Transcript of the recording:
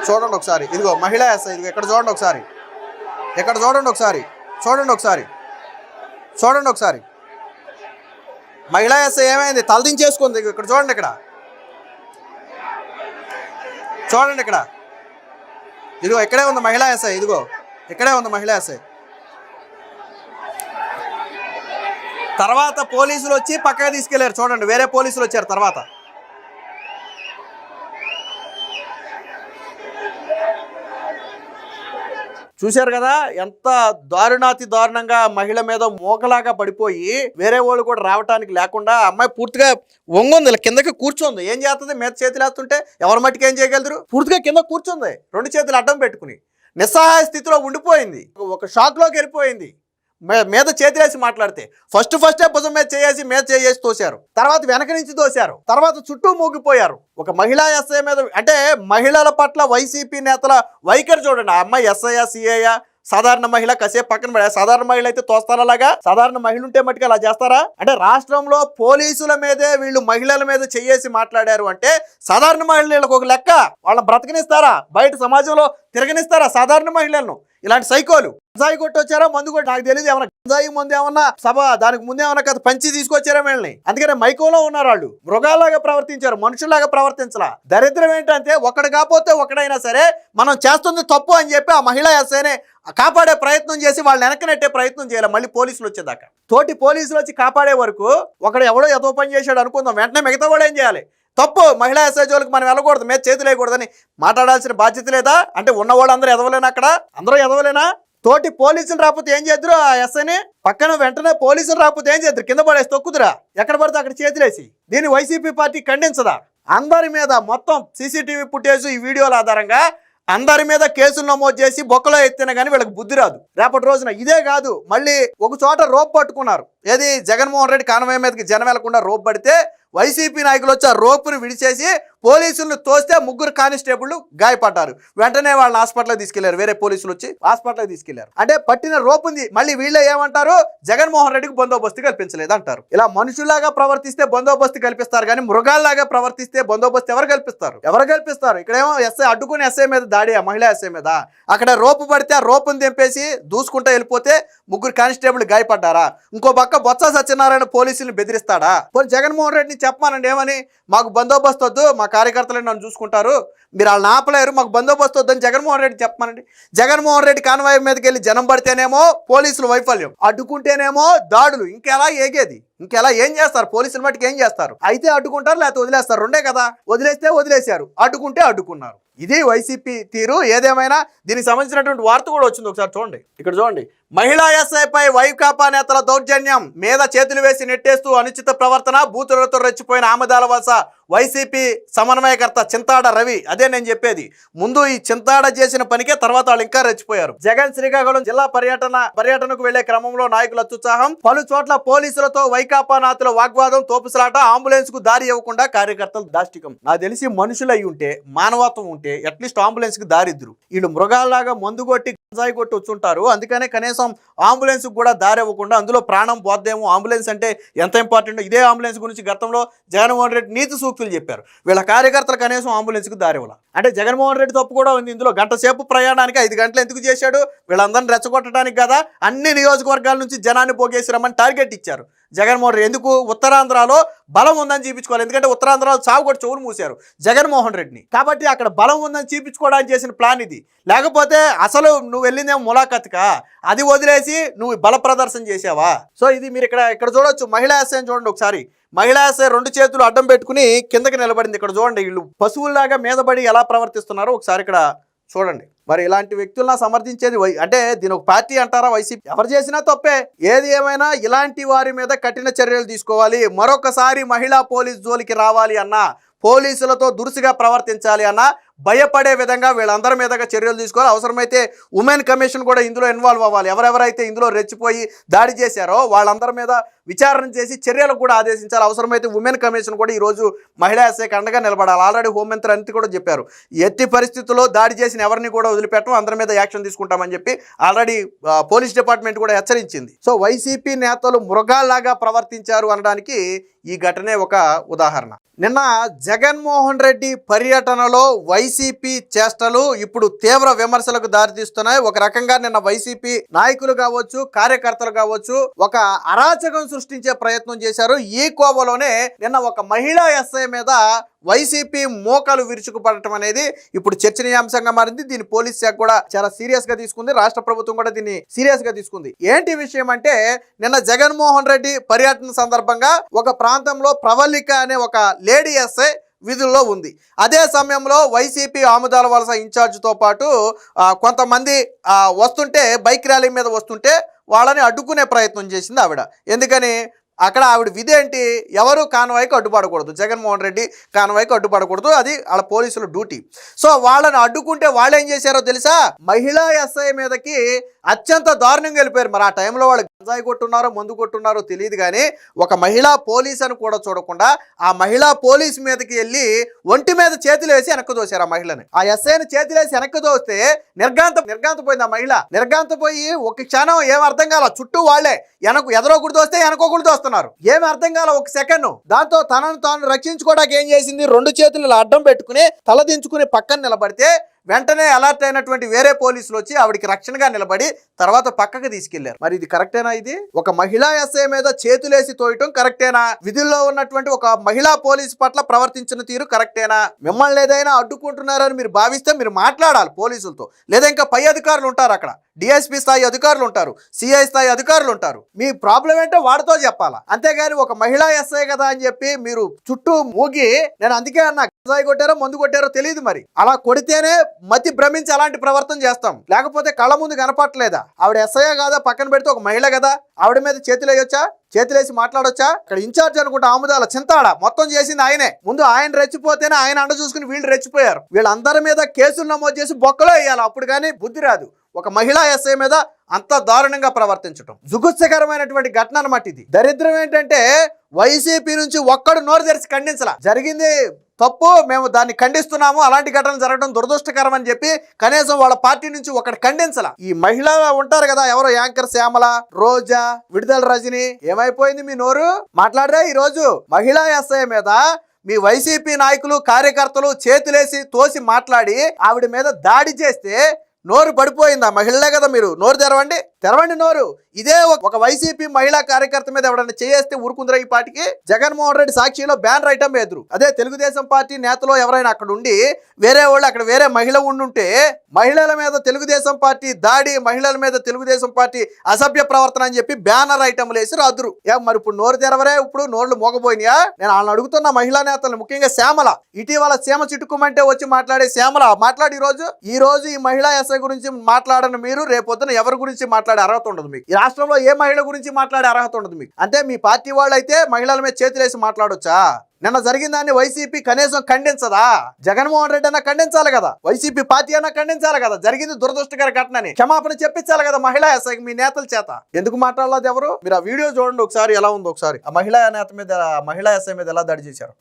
చూడండి ఒకసారి, ఇదిగో మహిళా ఎస్ఐ, ఇదిగో ఇక్కడ చూడండి ఒకసారి, ఇక్కడ చూడండి ఒకసారి, చూడండి ఒకసారి, చూడండి ఒకసారి. మహిళా ఎస్ఐ ఏమైంది, తలదించేసుకుంది. ఇక్కడ చూడండి, ఇక్కడ చూడండి, ఇక్కడ ఇదిగో ఇక్కడే ఉంది మహిళా ఎస్ఐ, ఇదిగో ఇక్కడే ఉంది మహిళా ఎస్ఐ. తర్వాత పోలీసులు వచ్చి పక్కగా తీసుకెళ్లారు. చూడండి, వేరే పోలీసులు వచ్చారు తర్వాత. చూశారు కదా ఎంత దారుణాతి దారుణంగా మహిళ మీద మోకలాగా పడిపోయి వేరే వాళ్ళు కూడా రావటానికి లేకుండా అమ్మాయి పూర్తిగా వంగుంది, కిందకి కూర్చోంది. ఏం చేస్తుంది, మీద చేతులు వేస్తుంటే ఎవరి మట్టికి ఏం చేయగలరు? పూర్తిగా కింద కూర్చుంది, రెండు చేతులు అడ్డం పెట్టుకుని నిస్సహాయ స్థితిలో ఉండిపోయింది, ఒక షాక్లోకి వెళ్ళిపోయింది. మీద చేతిలేసి మాట్లాడితే ఫస్టే భుజం మీద చేసి తోశారు, తర్వాత వెనక నుంచి తోశారు, తర్వాత చుట్టూ మూగిపోయారు. ఒక మహిళా ఎస్ఐ మీద అంటే మహిళల పట్ల వైసీపీ నేతల వైఖరి చూడండి. ఆ అమ్మాయి ఎస్ఐయా సిఐయా సాధారణ మహిళ కాసేపు పక్కన పడే, సాధారణ మహిళ అయితే తోస్తారా? అలాగా సాధారణ మహిళ ఉంటే మట్టుకు అలా చేస్తారా? అంటే రాష్ట్రంలో పోలీసుల మీదే వీళ్ళు మహిళల మీద చేసి మాట్లాడారు అంటే సాధారణ మహిళలకు ఒక లెక్క, వాళ్ళని బ్రతకనిస్తారా? బయట సమాజంలో తిరగనిస్తారా సాధారణ మహిళలను? ఇలాంటి సైకోలు గంజాయి కొట్టి వచ్చారా, మందు కొట్టి నాకు తెలియదు, ఏమన్నా గంజాయి ముందు ఏమన్నా సభ దానికి ముందే ఏమన్నా కదా పంచి తీసుకొచ్చారా వీళ్ళని? అందుకనే మైకోలో ఉన్నారు వాళ్ళు. మృగాలాగా ప్రవర్తించారు, మనుషుల్లాగా ప్రవర్తించలా. దరిద్రం ఏంటంటే ఒకడు కాకపోతే ఒకడైనా సరే మనం చేస్తుంది తప్పు అని చెప్పి ఆ మహిళా ఎస్ఐనే కాపాడే ప్రయత్నం చేసి వాళ్ళని వెనక్కి నెట్టే ప్రయత్నం చేయాలి. మళ్ళీ పోలీసులు వచ్చేదాకా తోటి పోలీసులు వచ్చి కాపాడే వరకు ఒకడు ఎవడో ఏదో పని చేశాడు అనుకుందాం, వెంటనే మిగతా కూడా ఏం చేయాలి? తప్పు. మహిళా ఎస్ఐ జోలికి మనం వెళ్ళకూడదు, మీద చేతులు వేయకూడదని మాట్లాడాల్సిన బాధ్యత లేదా? అంటే ఉన్నవాళ్ళు అందరూ ఎదవలేనా? అక్కడ అందరూ ఎదవలేనా? తోటి పోలీసులు రాకపోతే ఏం చేద్దరు? ఆ ఎస్ఐని పక్కన వెంటనే పోలీసులు రాకపోతే ఏం చేద్దరు? కింద పడేసి తొక్కుదురా, ఎక్కడ పడితే అక్కడ చేతులేసి. దీన్ని వైసీపీ పార్టీ ఖండించదా? అందరి మీద మొత్తం సీసీటీవీ ఫుటేజ్ ఈ వీడియోల ఆధారంగా అందరి మీద కేసులు నమోదు చేసి బొక్కలో ఎత్తినా కానీ వీళ్ళకి బుద్ధి రాదు. రేపటి రోజున ఇదే కాదు, మళ్ళీ ఒక చోట రోప్ పట్టుకున్నారు. ఏది జగన్మోహన్ రెడ్డి కాన్వాయ్ మీదకి జనం వెళ్లకుండా రోప్ పడితే వైసీపీ నాయకులు వచ్చి ఆ రోపును విడిచేసి పోలీసులను తోస్తే ముగ్గురు కానిస్టేబుల్ గాయపడ్డారు. వెంటనే వాళ్ళని హాస్పిటల్కి తీసుకెళ్లారు, వేరే పోలీసులు వచ్చి హాస్పిటల్కి తీసుకెళ్లారు. అంటే పట్టిన రోపుంది. మళ్ళీ వీళ్ళే ఏమంటారు? జగన్మోహన్ రెడ్డికి బందోబస్తు కల్పించలేదు అంటారు. ఇలా మనుషుల్లాగా ప్రవర్తిస్తే బందోబస్తు కల్పిస్తారు, కానీ మృగాల్లాగా ప్రవర్తిస్తే బందోబస్తు ఎవరు కల్పిస్తారు? ఇక్కడేమో ఎస్ఐ అడ్డుకుని ఎస్ఐ మీద దాడి, ఆ మహిళా ఎస్ఐ మీద. అక్కడ రోపు పడితే ఆ రోపును తెంపేసి దూసుకుంటూ వెళ్ళిపోతే ముగ్గురు కానిస్టేబుల్ గాయపడ్డారా? ఇంకో పక్క బొత్స సత్యనారాయణ పోలీసులను బెదిరిస్తాడా? పోనీ జగన్మోహన్ రెడ్డిని చెప్పమానండి, ఏమని? మాకు బందోబస్తు వద్దు, మా కార్యకర్తలు నన్ను చూసుకుంటారు, మీరు వాళ్ళని ఆపలేరు, మాకు బందోబస్తు వద్దని జగన్మోహన్ రెడ్డి చెప్పమానండి. జగన్మోహన్ రెడ్డి కాన్వాయ్ మీదకి వెళ్ళి జనం పడితేనేమో పోలీసులు వైఫల్యం, అడ్డుకుంటేనేమో దాడులు. ఇంకెలా ఏగేది? ఇంకెలా ఏం చేస్తారు? పోలీసుల మట్టుకు ఏం చేస్తారు? అయితే అడ్డుకుంటారు, లేకపోతే వదిలేస్తారు. రెండే కదా, వదిలేస్తే వదిలేశారు, అడ్డుకుంటే అడ్డుకున్నారు. ఇది వైసీపీ తీరు. ఏదేమైనా దీనికి సంబంధించినటువంటి వార్త కూడా వచ్చింది, ఒకసారి చూడండి. ఇక్కడ చూడండి, మహిళా ఎస్ఐపై వైకాపా నేతల దౌర్జన్యం, మీద చేతులు వేసి నెట్టేస్తూ అనుచిత ప్రవర్తన, బూతులతో రెచ్చిపోయిన ఆమదాల వలస వైసీపీ సమన్వయకర్త చింతాడ రవి. అదే నేను చెప్పేది, ముందు ఈ చింతాడ చేసిన పనికే తర్వాత వాళ్ళు ఇంకా రెచ్చిపోయారు. జగన్ శ్రీకాకుళం జిల్లా పర్యటనకు వెళ్లే క్రమంలో నాయకుల అత్యుత్సాహం, పలు చోట్ల పోలీసులతో వైకాపా నాయకుల వాగ్వాదం, తోపుసలాట, అంబులెన్స్ కు దారి ఇవ్వకుండా కార్యకర్తలు దాష్టికం. నాకు తెలిసి మనుషులు అయి ఉంటే, మానవత్వం ఉంటే అట్లీస్ట్ అంబులెన్స్ కి దారిద్దరు. వీళ్ళు మృగాల్లాగా మందు కొట్టి గంజాయి కొట్టి వచ్చుంటారు. అందుకనే కనీసం అంబులెన్స్ కూడా దారి ఇవ్వకుండా, అందులో ప్రాణం పోద్దేమో, అంబులెన్స్ అంటే ఎంత ఇంపార్టెంట్. ఇదే అంబులెన్స్ గురించి గతంలో జగన్మోహన్ రెడ్డి నీతి సూక్తులు చెప్పారు. వీళ్ళ కార్యకర్తలు కనీసం అంబులెన్స్ కు దారి ఇవ్వాలి. అంటే జగన్మోహన్ రెడ్డి తప్పు కూడా ఉంది ఇందులో. గంట సేపు ప్రయాణానికి 5 గంటలు ఎందుకు చేశాడు? వీళ్ళందరినీ రెచ్చగొట్టడానికి కదా. అన్ని నియోజకవర్గాల నుంచి జనాన్ని పోగేసి రమ్మని టార్గెట్ ఇచ్చారు జగన్మోహన్ రెడ్డి. ఎందుకు? ఉత్తరాంధ్రలో బలం ఉందని చూపించుకోవాలి. ఎందుకంటే ఉత్తరాంధ్రలో చావు కూడా చెవులు మూశారు జగన్మోహన్ రెడ్డిని. కాబట్టి అక్కడ బలం ఉందని చూపించుకోవడానికి చేసిన ప్లాన్ ఇది. లేకపోతే అసలు నువ్వు వెళ్ళిందేమో ములాఖత్కా, అది వదిలేసి నువ్వు బల ప్రదర్శన చేసావా? సో ఇది మీరు ఇక్కడ చూడొచ్చు. మహిళా ఎస్ఐ చూడండి ఒకసారి. మహిళా ఎస్ఐ 2 చేతులు అడ్డం పెట్టుకుని కిందకి నిలబడింది. ఇక్కడ చూడండి, వీళ్ళు పశువుల్లాగా మీద పడి ఎలా ప్రవర్తిస్తున్నారో ఒకసారి ఇక్కడ చూడండి. మరి ఇలాంటి వ్యక్తులను సమర్థించేది అంటే దీని ఒక పార్టీ అంటారా? వైసీపీ ఎవరు చేసినా తప్పే. ఏది ఏమైనా ఇలాంటి వారి మీద కఠిన చర్యలు తీసుకోవాలి. మరొకసారి మహిళా పోలీస్ జోలికి రావాలి అన్నా, పోలీసులతో దురుసుగా ప్రవర్తించాలి అన్నా భయపడే విధంగా వీళ్ళందరి మీదగా చర్యలు తీసుకోవాలి. అవసరమైతే ఉమెన్ కమిషన్ కూడా ఇందులో ఇన్వాల్వ్ అవ్వాలి. ఎవరెవరైతే ఇందులో రెచ్చిపోయి దాడి చేశారో వాళ్ళందరి మీద విచారణ చేసి చర్యలకు కూడా ఆదేశించాలి. అవసరమైతే ఉమెన్ కమిషన్ కూడా ఈరోజు మహిళా ఎస్ఐకి అండగా నిలబడాలి. ఆల్రెడీ హోంమంత్రి అనిత కూడా చెప్పారు, ఎట్టి పరిస్థితుల్లో దాడి చేసిన ఎవరిని కూడా వదిలిపెట్టం, అందరి మీద యాక్షన్ తీసుకుంటామని చెప్పి ఆల్రెడీ పోలీస్ డిపార్ట్మెంట్ కూడా హెచ్చరించింది. సో వైసీపీ నేతలు మృగాల్లాగా ప్రవర్తించారు అనడానికి ఈ ఘటనే ఒక ఉదాహరణ. నిన్న జగన్మోహన్ రెడ్డి పర్యటనలో వైసీపీ చేష్టలు ఇప్పుడు తీవ్ర విమర్శలకు దారితీస్తున్నాయి. ఒక రకంగా నిన్న వైసీపీ నాయకులు కావచ్చు, కార్యకర్తలు కావచ్చు, ఒక అరాచకం సృష్టించే ప్రయత్నం చేశారు. ఈ కోవలోనే నిన్న ఒక మహిళా ఎస్ఐ మీద వైసీపీ మోకాలు విరుచుకుపడటం అనేది ఇప్పుడు చర్చనీయాంశంగా మారింది. దీన్ని పోలీస్ శాఖ కూడా చాలా సీరియస్ గా తీసుకుంది. రాష్ట్ర ప్రభుత్వం కూడా దీన్ని సీరియస్ గా తీసుకుంది. ఏంటి విషయం అంటే, నిన్న జగన్మోహన్ రెడ్డి పర్యటన సందర్భంగా ఒక ప్రాంతంలో ప్రవళిక అనే ఒక లేడీ ఎస్ఐ విధుల్లో ఉంది. అదే సమయంలో వైసీపీ ఆముదాల వలస ఇన్ఛార్జ్తో పాటు కొంతమంది వస్తుంటే, బైక్ ర్యాలీ మీద వస్తుంటే వాళ్ళని అడ్డుకునే ప్రయత్నం చేసింది ఆవిడ. ఎందుకని? అక్కడ ఆవిడ విధి ఏంటి? ఎవరు కాన్వాయ్కి అడ్డుపడకూడదు, జగన్మోహన్ రెడ్డి కాన్వాయ్కి అడ్డుపడకూడదు, అది వాళ్ళ పోలీసుల డ్యూటీ. సో వాళ్ళని అడ్డుకుంటే వాళ్ళు ఏం చేశారో తెలుసా? మహిళా ఎస్ఐ మీదకి అత్యంత దారుణంగా వెళ్ళిపోయారు. మరి ఆ టైంలో వాళ్ళు గంజాయి కొట్టున్నారో మందు కొట్టున్నారో తెలియదు, కానీ ఒక మహిళా పోలీస్ అని కూడా చూడకుండా ఆ మహిళా పోలీస్ మీదకి వెళ్ళి ఒంటి మీద చేతులు వేసి వెనక్కి దోశారు ఆ మహిళని. ఆ ఎస్ఐని చేతులు వేసి వెనక్కి దోస్తే నిర్గాంతపోయింది ఆ మహిళ. నిర్గాంతపోయి ఒక క్షణం ఏం అర్థం కాల, చుట్టూ వాళ్ళే ఎదరొకటి దోస్తే వెనకొకటి దోస్తున్నారు. ఏమి అర్థం కాల ఒక సెకండ్. దాంతో తనను తాను రక్షించుకోవడానికి ఏం చేసింది? రెండు చేతులు అడ్డం పెట్టుకుని తల దించుకుని పక్కన నిలబడితే వెంటనే అలర్ట్ అయినటువంటి వేరే పోలీసులు వచ్చి ఆవిడికి రక్షణగా నిలబడి తర్వాత పక్కకు తీసుకెళ్లారు. మరి ఇది కరెక్టేనా? ఇది ఒక మహిళా ఎస్ఐ మీద చేతులేసి తోయటం కరెక్టేనా? విధుల్లో ఉన్నటువంటి ఒక మహిళా పోలీసు పట్ల ప్రవర్తించిన తీరు కరెక్టేనా? మిమ్మల్ని ఏదైనా అడ్డుకుంటున్నారని మీరు భావిస్తే మీరు మాట్లాడాలి పోలీసులతో. లేదా ఇంకా పై అధికారులు ఉంటారు, అక్కడ డిఎస్పీ స్థాయి అధికారులు ఉంటారు, సిఐ స్థాయి అధికారులు ఉంటారు. మీ ప్రాబ్లం ఏంటో వాడితో చెప్పాలా. అంతేగాని ఒక మహిళా ఎస్ఐ కదా అని చెప్పి మీరు చుట్టూ మూగి, నేను అందుకే అన్నా గంజాయి కొట్టారో మందు కొట్టారో తెలియదు, మరి అలా కొడితేనే మతి భ్రమించి అలాంటి ప్రవర్తన చేస్తాం. లేకపోతే కళ్ళ ముందు కనపట్లేదా? ఆవిడ ఎస్ఐ కాదా? పక్కన పెడితే ఒక మహిళ కదా, ఆవిడ మీద చేతులు వేయొచ్చా? చేతులేసి మాట్లాడొచ్చా? ఇక్కడ ఇన్ఛార్జ్ అనుకుంటా ఆముదాల చింతాడ మొత్తం చేసింది ఆయనే. ముందు ఆయన రెచ్చిపోతేనే ఆయన అండ చూసుకుని వీళ్ళు రెచ్చిపోయారు. వీళ్ళందరి మీద కేసులు నమోదు చేసి బొక్కలో వేయాలి, అప్పుడు కానీ బుద్ధి రాదు. ఒక మహిళా ఎస్ఐ మీద అంత దారుణంగా ప్రవర్తించడం జుగుత్సకరమైనటువంటి ఘటన అన్నమాట. ఇది దరిద్రం ఏంటంటే వైసీపీ నుంచి ఒక్కడు నోరు తెరిచి ఖండించలా. జరిగింది తప్పు, మేము దాన్ని ఖండిస్తున్నాము, అలాంటి ఘటనలు జరగడం దురదృష్టకరం అని చెప్పి కనీసం వాళ్ళ పార్టీ నుంచి ఒకటి ఖండించలా. ఈ మహిళ ఉంటారు కదా, ఎవరో యాంకర్ శ్యామల, రోజా, విడుదల రజని, ఏమైపోయింది మీ నోరు? మాట్లాడరే. ఈ రోజు మహిళా ఎస్ఐ మీద మీ వైసీపీ నాయకులు కార్యకర్తలు చేతులేసి తోసి మాట్లాడి ఆవిడ మీద దాడి చేస్తే నోరు పడిపోయిందా? మహిళలే కదా మీరు, నోరు తెరవండి నోరు. ఇదే ఒక వైసీపీ మహిళా కార్యకర్త మీద ఎవరైనా చేస్తే ఊరుకుందరా ఈ పార్టీకి? జగన్మోహన్ రెడ్డి సాక్షిలో బ్యానర్ ఐటమ్ ఎదురు. అదే తెలుగుదేశం పార్టీ నేతలో ఎవరైనా అక్కడ ఉండి వేరే వాళ్ళు అక్కడ వేరే మహిళ ఉండుంటే మహిళల మీద తెలుగుదేశం పార్టీ దాడి, మహిళల మీద తెలుగుదేశం పార్టీ అసభ్య ప్రవర్తన అని చెప్పి బ్యానర్ ఐటమ్లు వేసి అదురు. మరి ఇప్పుడు నోరు తెరవరే? ఇప్పుడు నోళ్లు మోగపోయినాయా? నేను వాళ్ళని అడుగుతున్న మహిళా నేతలు, ముఖ్యంగా శ్యామల, ఇటీవల సీమ చిట్టుకుమంటే వచ్చి మాట్లాడే శ్యామల మాట్లాడి ఈ రోజు ఈ మహిళా ఎస్ఐ గురించి మాట్లాడని మీరు రేపొద్దున ఎవరి గురించి మాట్లాడే అర్హత ఉండదు మీకు. ఈ రాష్ట్రంలో ఏ మహిళ గురించి మాట్లాడే అర్హత ఉండదు మీకు. అంటే మీ పార్టీ వాళ్ళు అయితే మహిళల మీద చేతులేసి మాట్లాడొచ్చా? నిన్న జరిగిన దాన్ని వైసీపీ కనీసం ఖండించదా? జగన్మోహన్ రెడ్డి అన్నా ఖండించాలి కదా, వైసీపీ పార్టీ అన్నా ఖండించాలి కదా. జరిగింది దురదృష్టకర ఘటనని క్షమాపణ చెప్పించాలి కదా మహిళా ఎస్ఐకి మీ నేతల చేత. ఎందుకు మాట్లాడలేదు ఎవరు? మీరు ఆ వీడియో చూడండి ఒకసారి, ఎలా ఉందో ఒకసారి. ఆ మహిళా నేత మీద, మహిళా ఎస్ఐ మీద ఎలా దాడి చేశారు.